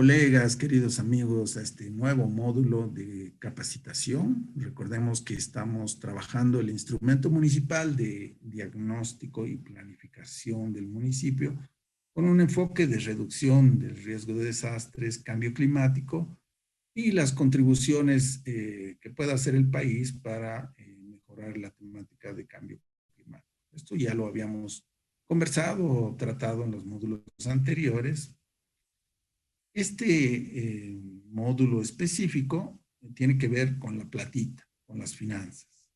colegas, queridos amigos, a este nuevo módulo de capacitación. Recordemos que estamos trabajando el instrumento municipal de diagnóstico y planificación del municipio con un enfoque de reducción del riesgo de desastres, cambio climático y las contribuciones que pueda hacer el país para mejorar la temática de cambio climático. Esto ya lo habíamos conversado o tratado en los módulos anteriores. Este módulo específico tiene que ver con la platita, con las finanzas.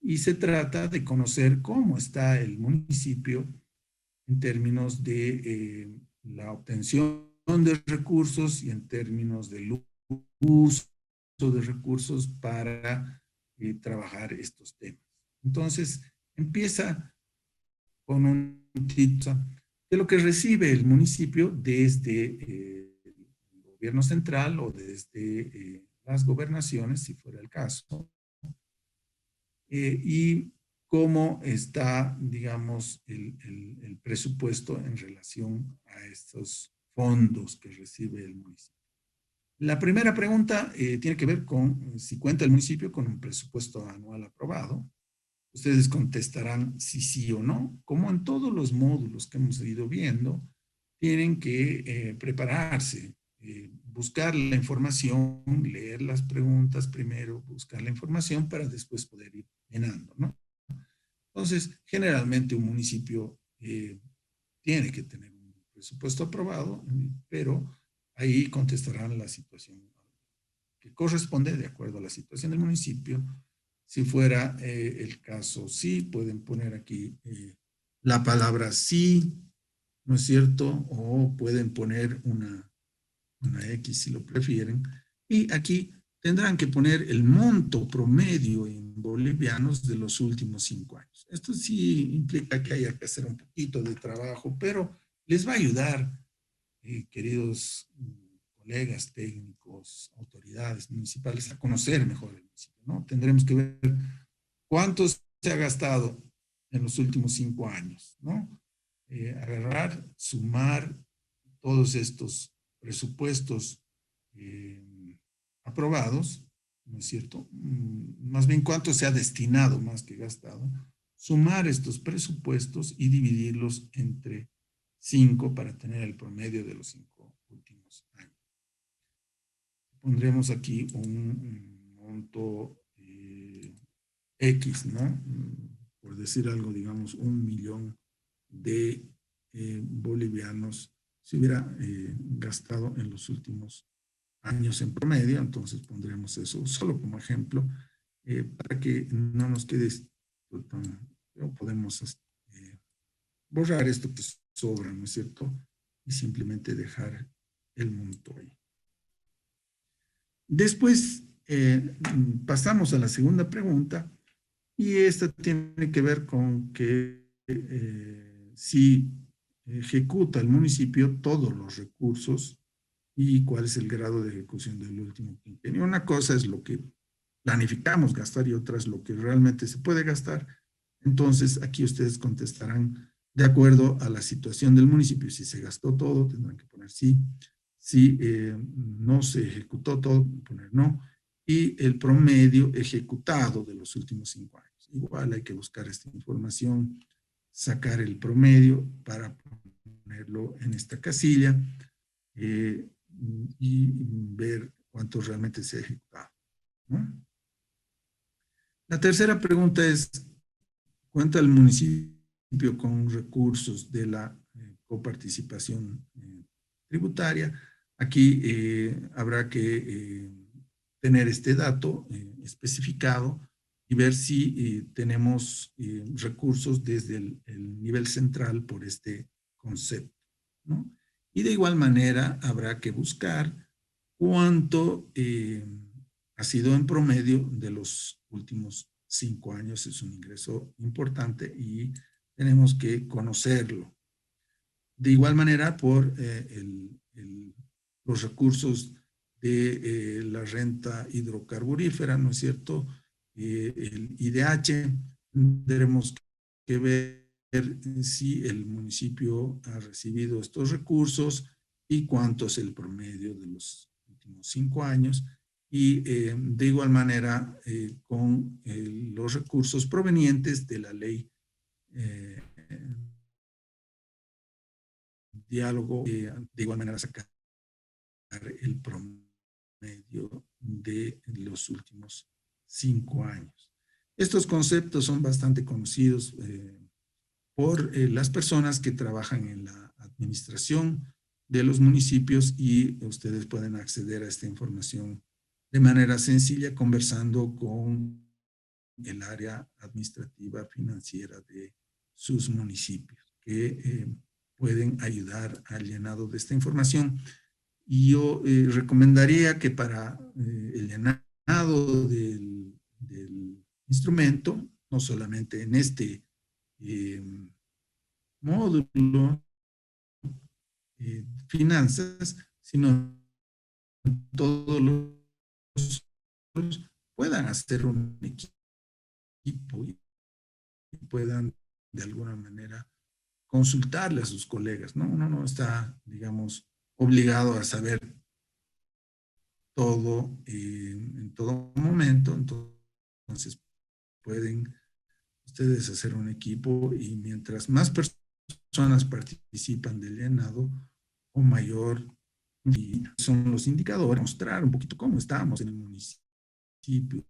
Y se trata de conocer cómo está el municipio en términos de la obtención de recursos y en términos del uso de recursos para trabajar estos temas. Entonces, empieza con un título de lo que recibe el municipio desde el gobierno central o desde las gobernaciones, si fuera el caso, y cómo está, digamos, el presupuesto en relación a estos fondos que recibe el municipio. La primera pregunta tiene que ver con si cuenta el municipio con un presupuesto anual aprobado. Ustedes contestarán si sí o no. Como en todos los módulos que hemos ido viendo, tienen que prepararse, buscar la información, leer las preguntas primero, buscar la información para después poder ir llenando, ¿no? Entonces, generalmente un municipio tiene que tener un presupuesto aprobado, pero ahí contestarán la situación que corresponde de acuerdo a la situación del municipio. Si fuera el caso sí, pueden poner aquí la palabra sí, ¿no es cierto? O pueden poner una X si lo prefieren. Y aquí tendrán que poner el monto promedio en bolivianos de los últimos 5 años. Esto sí implica que haya que hacer un poquito de trabajo, pero les va a ayudar, queridos colegas técnicos, autoridades municipales, a conocer mejor el municipio, ¿no? Tendremos que ver cuánto se ha gastado en los últimos 5 años, ¿no? Agarrar, sumar todos estos presupuestos aprobados, ¿no es cierto? Más bien cuánto se ha destinado más que gastado, sumar estos presupuestos y dividirlos entre 5 para tener el promedio de los 5 últimos años. Pondremos aquí un monto X, ¿no? Por decir algo, digamos, 1.000.000 de bolivianos se hubiera gastado en los últimos años en promedio. Entonces pondremos eso solo como ejemplo para que no nos quede tan, podemos borrar esto que sobra, ¿no es cierto? Y simplemente dejar el monto ahí. Después pasamos a la segunda pregunta y esta tiene que ver con que si ejecuta el municipio todos los recursos y cuál es el grado de ejecución del último quinquenio. Una cosa es lo que planificamos gastar y otra es lo que realmente se puede gastar. Entonces, aquí ustedes contestarán de acuerdo a la situación del municipio. Si se gastó todo, tendrán que poner sí. Si no se ejecutó todo, poner no. Y el promedio ejecutado de los últimos 5 años. Igual hay que buscar esta información, sacar el promedio para ponerlo en esta casilla y ver cuánto realmente se ha ejecutado, ¿no? La tercera pregunta es, ¿cuenta el municipio con recursos de la coparticipación tributaria? Aquí habrá que tener este dato especificado y ver si tenemos recursos desde el nivel central por este concepto, ¿no? Y de igual manera habrá que buscar cuánto ha sido en promedio de los últimos 5 años. Es un ingreso importante y tenemos que conocerlo. De igual manera, por los recursos de la renta hidrocarburífera, ¿no es cierto? El IDH, tendremos que ver si el municipio ha recibido estos recursos y cuánto es el promedio de los últimos 5 años. Y de igual manera con los recursos provenientes de la ley diálogo, de igual manera sacar el promedio de los últimos 5 años. Estos conceptos son bastante conocidos por las personas que trabajan en la administración de los municipios y ustedes pueden acceder a esta información de manera sencilla conversando con el área administrativa financiera de sus municipios, que pueden ayudar al llenado de esta información. Y yo recomendaría que para el llenado del instrumento, no solamente en este eh, módulo, finanzas, sino todos los puedan hacer un equipo y puedan de alguna manera consultarle a sus colegas, ¿no? Uno no está, digamos, obligado a saber todo en todo momento, entonces pueden ustedes hacer un equipo y mientras más personas participan del llenado o mayor y son los indicadores, mostrar un poquito cómo estamos en el municipio,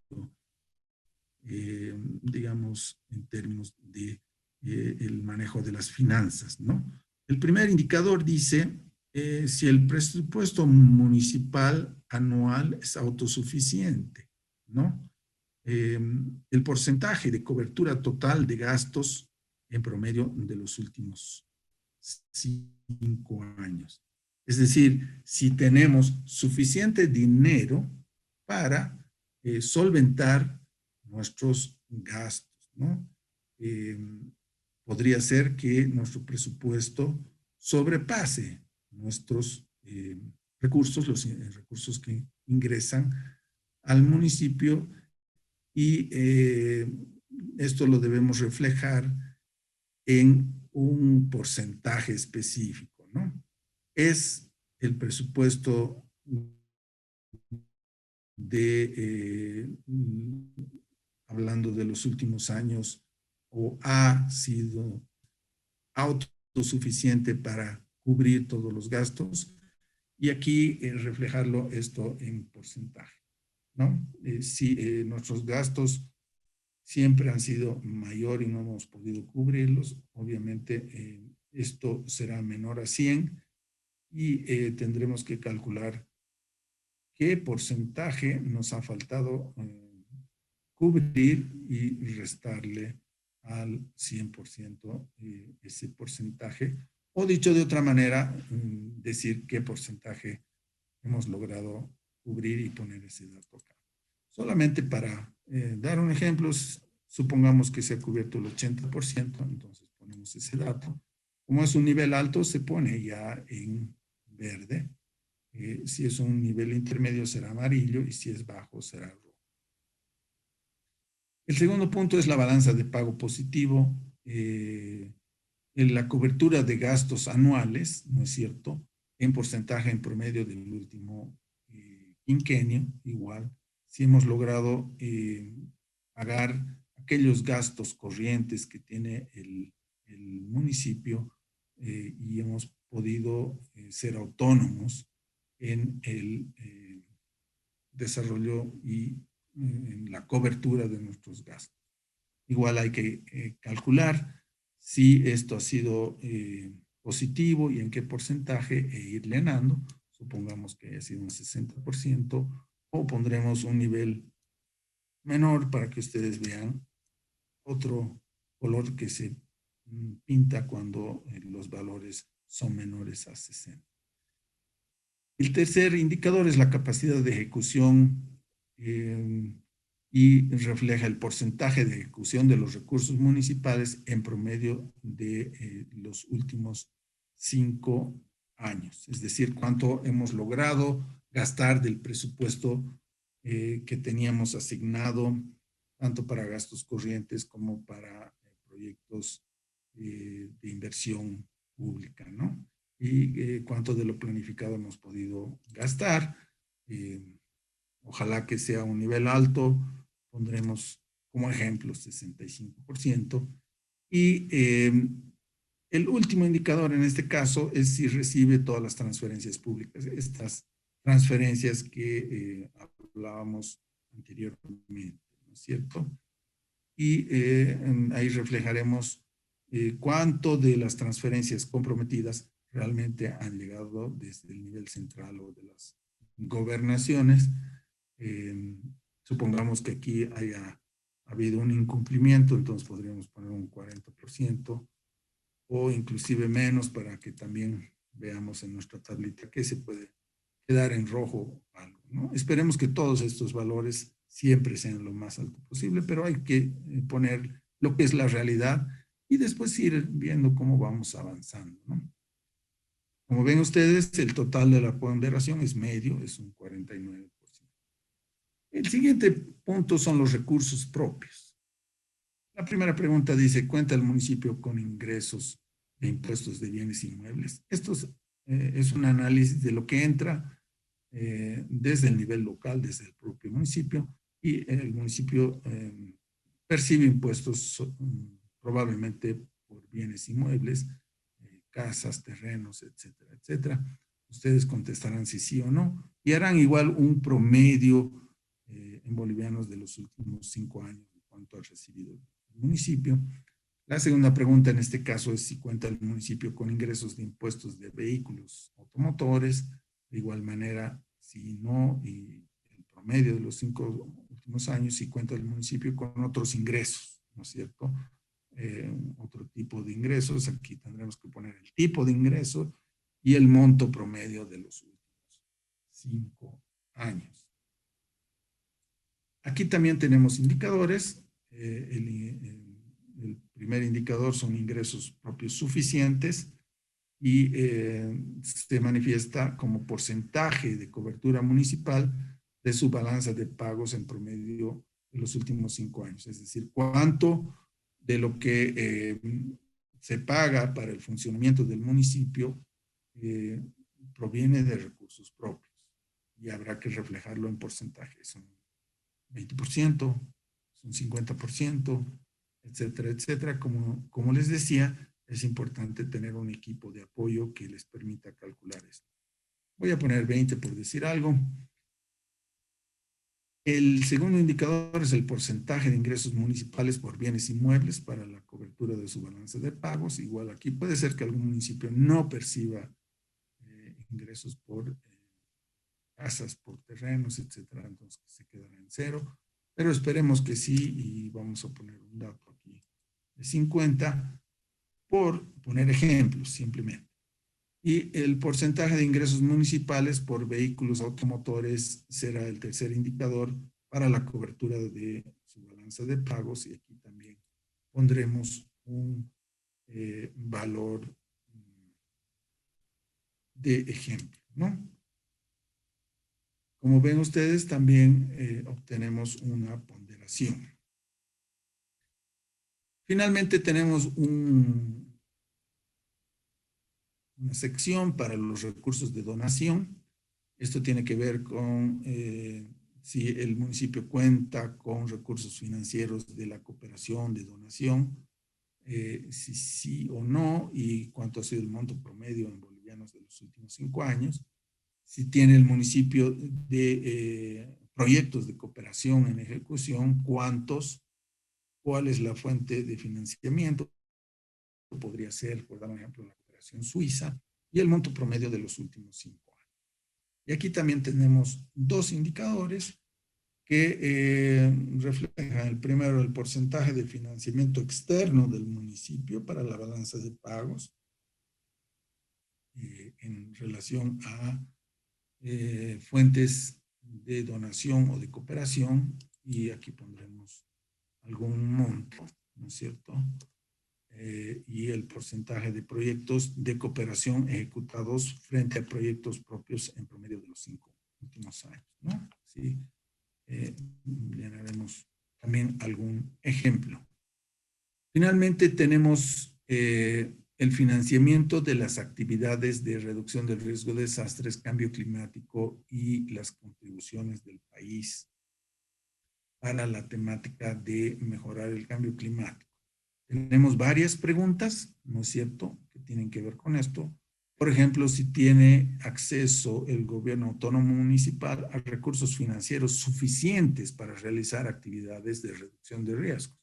digamos, en términos de el manejo de las finanzas, ¿no? El primer indicador dice si el presupuesto municipal anual es autosuficiente, ¿no? El porcentaje de cobertura total de gastos en promedio de los últimos 5 años. Es decir, si tenemos suficiente dinero para solventar nuestros gastos, ¿no? Podría ser que nuestro presupuesto sobrepase nuestros recursos, los recursos que ingresan al municipio y esto lo debemos reflejar en un porcentaje específico, ¿no? Es el presupuesto de, hablando de los últimos años, o ha sido autosuficiente para cubrir todos los gastos. Y aquí reflejarlo esto en porcentaje, ¿no? Si nuestros gastos siempre han sido mayor y no hemos podido cubrirlos, obviamente esto será menor a 100 y tendremos que calcular qué porcentaje nos ha faltado cubrir y restarle al 100% ese porcentaje, o dicho de otra manera, decir qué porcentaje hemos logrado cubrir y poner ese dato acá. Solamente para dar un ejemplo, supongamos que se ha cubierto el 80%, entonces ponemos ese dato. Como es un nivel alto, se pone ya en verde. Si es un nivel intermedio, será amarillo, y si es bajo, será rojo. El segundo punto es la balanza de pago positivo. En la cobertura de gastos anuales, ¿no es cierto? En porcentaje en promedio del último quinquenio, igual, si hemos logrado pagar aquellos gastos corrientes que tiene el municipio y hemos podido ser autónomos en el desarrollo y en la cobertura de nuestros gastos. Igual hay que calcular si esto ha sido positivo y en qué porcentaje e ir llenando. Supongamos que haya sido un 60% o pondremos un nivel menor para que ustedes vean otro color que se pinta cuando los valores son menores a 60. El tercer indicador es la capacidad de ejecución y refleja el porcentaje de ejecución de los recursos municipales en promedio de los últimos 5 años. Es decir, cuánto hemos logrado gastar del presupuesto que teníamos asignado, tanto para gastos corrientes como para proyectos de inversión pública, ¿no? y cuánto de lo planificado hemos podido gastar. Ojalá que sea un nivel alto, pondremos como ejemplo 65%. Y el último indicador en este caso es si recibe todas las transferencias públicas, estas transferencias que hablábamos anteriormente, ¿no es cierto? Y ahí reflejaremos cuánto de las transferencias comprometidas realmente han llegado desde el nivel central o de las gobernaciones. Supongamos que aquí haya habido un incumplimiento, entonces podríamos poner un 40% o inclusive menos para que también veamos en nuestra tablita que se puede quedar en rojo algo, ¿no? Esperemos que todos estos valores siempre sean lo más alto posible, pero hay que poner lo que es la realidad y después ir viendo cómo vamos avanzando, ¿no? Como ven ustedes, el total de la ponderación es medio, es un 49%. El siguiente punto son los recursos propios. La primera pregunta dice, ¿cuenta el municipio con ingresos de impuestos de bienes inmuebles? Esto es un análisis de lo que entra desde el nivel local, desde el propio municipio, y el municipio percibe impuestos probablemente por bienes inmuebles, casas, terrenos, etcétera, etcétera. Ustedes contestarán si sí o no y harán igual un promedio en bolivianos de los últimos 5 años de cuánto ha recibido el municipio. La segunda pregunta en este caso es si cuenta el municipio con ingresos de impuestos de vehículos automotores. De igual manera, si no, y el promedio de los 5 últimos años, si cuenta el municipio con otros ingresos, ¿no es cierto? Otro tipo de ingresos, aquí tendremos que poner el tipo de ingreso y el monto promedio de los últimos 5 años. Aquí también tenemos indicadores. El primer indicador son ingresos propios suficientes y se manifiesta como porcentaje de cobertura municipal de su balanza de pagos en promedio de los últimos 5 años. Es decir, cuánto de lo que se paga para el funcionamiento del municipio proviene de recursos propios y habrá que reflejarlo en porcentaje. Son 20%, son 50%, etcétera, etcétera. Como les decía, es importante tener un equipo de apoyo que les permita calcular esto. Voy a poner 20 por decir algo. El segundo indicador es el porcentaje de ingresos municipales por bienes inmuebles para la cobertura de su balance de pagos. Igual aquí puede ser que algún municipio no perciba ingresos por casas, por terrenos, etcétera, entonces se quedará en cero. Pero esperemos que sí y vamos a poner un dato aquí de 50 por poner ejemplos simplemente. Y el porcentaje de ingresos municipales por vehículos automotores será el tercer indicador para la cobertura de su balanza de pagos y aquí también pondremos un valor de ejemplo, ¿no? Como ven ustedes, también obtenemos una ponderación. Finalmente tenemos una sección para los recursos de donación. Esto tiene que ver con si el municipio cuenta con recursos financieros de la cooperación, de donación, si sí o no, y cuánto ha sido el monto promedio en bolivianos de los últimos 5 años. Si tiene el municipio de proyectos de cooperación en ejecución, cuántos, cuál es la fuente de financiamiento, podría ser, por dar un ejemplo, la cooperación suiza, y el monto promedio de los últimos 5 años. Y aquí también tenemos dos indicadores que reflejan el primero, el porcentaje de financiamiento externo del municipio para la balanza de pagos en relación a fuentes de donación o de cooperación, y aquí pondremos algún monto, ¿no es cierto? Y el porcentaje de proyectos de cooperación ejecutados frente a proyectos propios en promedio de los 5 últimos años, ¿no? Sí, llenaremos también algún ejemplo. Finalmente tenemos el financiamiento de las actividades de reducción del riesgo de desastres, cambio climático y las contribuciones del país para la temática de mejorar el cambio climático. Tenemos varias preguntas, ¿no es cierto?, que tienen que ver con esto. Por ejemplo, si tiene acceso el gobierno autónomo municipal a recursos financieros suficientes para realizar actividades de reducción de riesgos.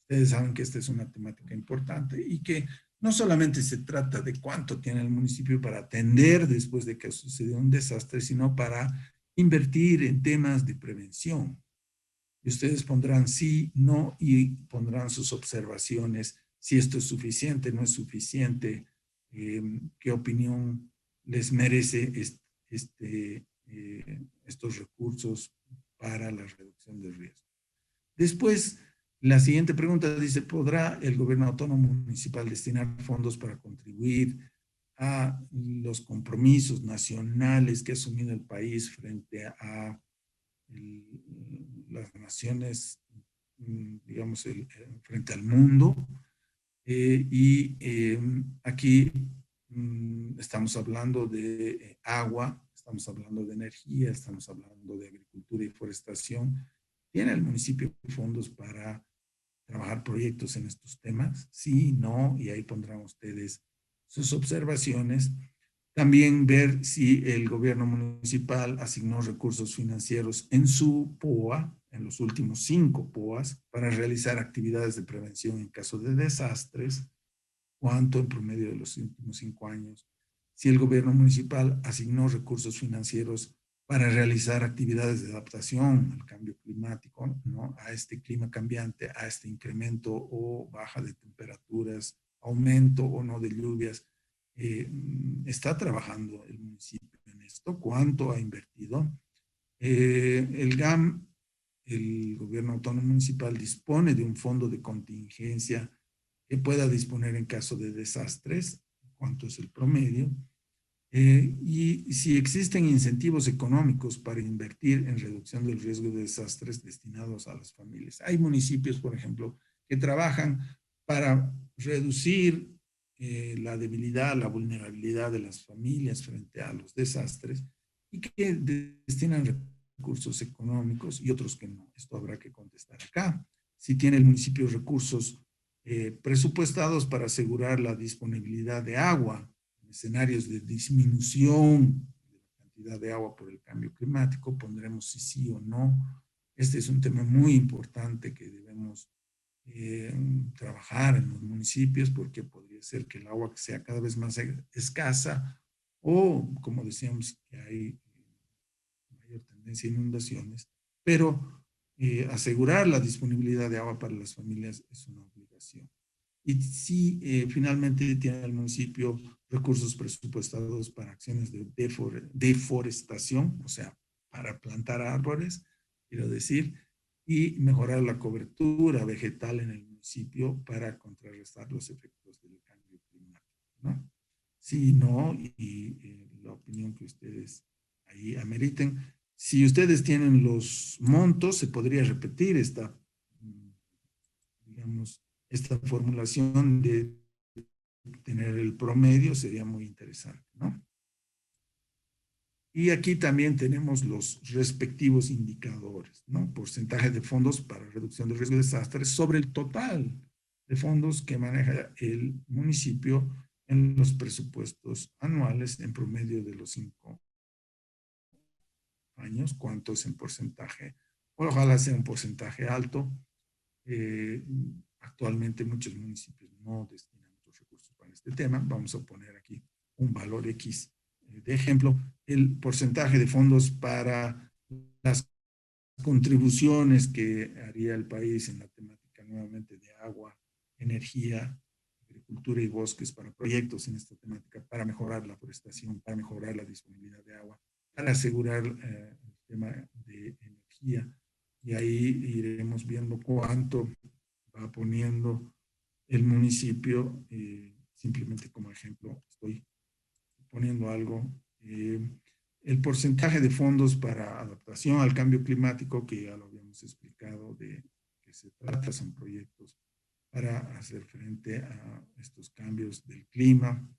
Ustedes saben que esta es una temática importante y que no solamente se trata de cuánto tiene el municipio para atender después de que sucedió un desastre, sino para invertir en temas de prevención. Y ustedes pondrán sí, no, y pondrán sus observaciones, si esto es suficiente, no es suficiente, qué opinión les merece estos recursos para la reducción del riesgo. Después, la siguiente pregunta dice, ¿podrá el gobierno autónomo municipal destinar fondos para contribuir a los compromisos nacionales que ha asumido el país frente a las naciones, digamos, frente al mundo? Aquí estamos hablando de agua, estamos hablando de energía, estamos hablando de agricultura y forestación. ¿Tiene el municipio fondos para trabajar proyectos en estos temas? Sí, no, y ahí pondrán ustedes sus observaciones. También ver si el gobierno municipal asignó recursos financieros en su POA, en los últimos 5 POAs, para realizar actividades de prevención en caso de desastres, cuánto en promedio de los últimos 5 años. Si el gobierno municipal asignó recursos financieros para realizar actividades de adaptación al cambio climático, ¿no?, a este clima cambiante, a este incremento o baja de temperaturas, aumento o no de lluvias. ¿Está trabajando el municipio en esto? ¿Cuánto ha invertido? El GAM, el gobierno autónomo municipal, dispone de un fondo de contingencia que pueda disponer en caso de desastres. ¿Cuánto es el promedio? Y si existen incentivos económicos para invertir en reducción del riesgo de desastres destinados a las familias. Hay municipios, por ejemplo, que trabajan para reducir la debilidad, la vulnerabilidad de las familias frente a los desastres y que destinan recursos económicos y otros que no. Esto habrá que contestar acá. Si tiene el municipio recursos presupuestados para asegurar la disponibilidad de agua en escenarios de disminución de la cantidad de agua por el cambio climático, pondremos si sí o no. Este es un tema muy importante que debemos trabajar en los municipios, porque podría ser que el agua sea cada vez más escasa o, como decíamos, que hay mayor tendencia a inundaciones, pero asegurar la disponibilidad de agua para las familias es una obligación. Y si finalmente tiene el municipio recursos presupuestados para acciones de deforestación, o sea, para plantar árboles, quiero decir, y mejorar la cobertura vegetal en el municipio para contrarrestar los efectos del cambio climático, ¿no? Sí, no, y la opinión que ustedes ahí ameriten. Si ustedes tienen los montos, se podría repetir esta, digamos, esta formulación de tener el promedio, sería muy interesante, ¿no? Y aquí también tenemos los respectivos indicadores, ¿no? Porcentaje de fondos para reducción de riesgo de desastres sobre el total de fondos que maneja el municipio en los presupuestos anuales en promedio de los 5 años. ¿Cuánto es en porcentaje? Ojalá sea un porcentaje alto. Actualmente muchos municipios no destinan muchos recursos para este tema. Vamos a poner aquí un valor X de ejemplo. El porcentaje de fondos para las contribuciones que haría el país en la temática nuevamente de agua, energía, agricultura y bosques para proyectos en esta temática, para mejorar la forestación, para mejorar la disponibilidad de agua, para asegurar el tema de energía. Y ahí iremos viendo cuánto va poniendo el municipio. Simplemente como ejemplo estoy poniendo algo. El porcentaje de fondos para adaptación al cambio climático, que ya lo habíamos explicado de qué se trata, son proyectos para hacer frente a estos cambios del clima.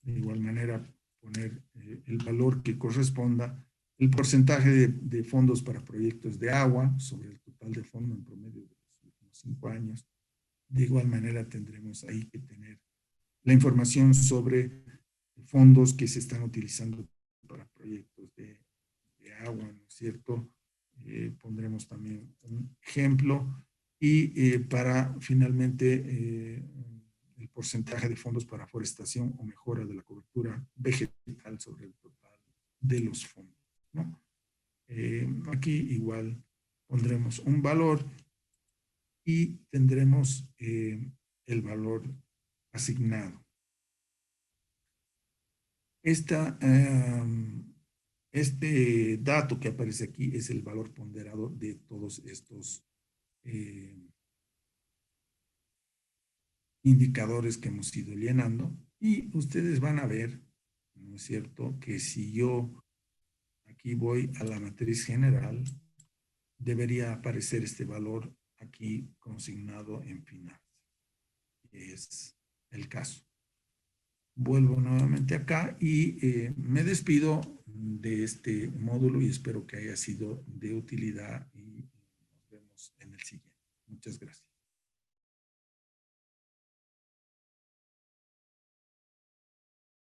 De igual manera, poner el valor que corresponda, el porcentaje de fondos para proyectos de agua sobre el total de fondos en promedio de los últimos 5 años. De igual manera, tendremos ahí que tener la información sobre fondos que se están utilizando para proyectos de agua, ¿no es cierto? Pondremos también un ejemplo y para finalmente el porcentaje de fondos para forestación o mejora de la cobertura vegetal sobre el total de los fondos, ¿no? Aquí igual pondremos un valor y tendremos el valor asignado. Este dato que aparece aquí es el valor ponderado de todos estos indicadores que hemos ido llenando y ustedes van a ver, ¿no es cierto?, que si yo aquí voy a la matriz general, debería aparecer este valor aquí consignado en final. Es el caso. Vuelvo nuevamente acá y me despido de este módulo y espero que haya sido de utilidad y nos vemos en el siguiente. Muchas gracias.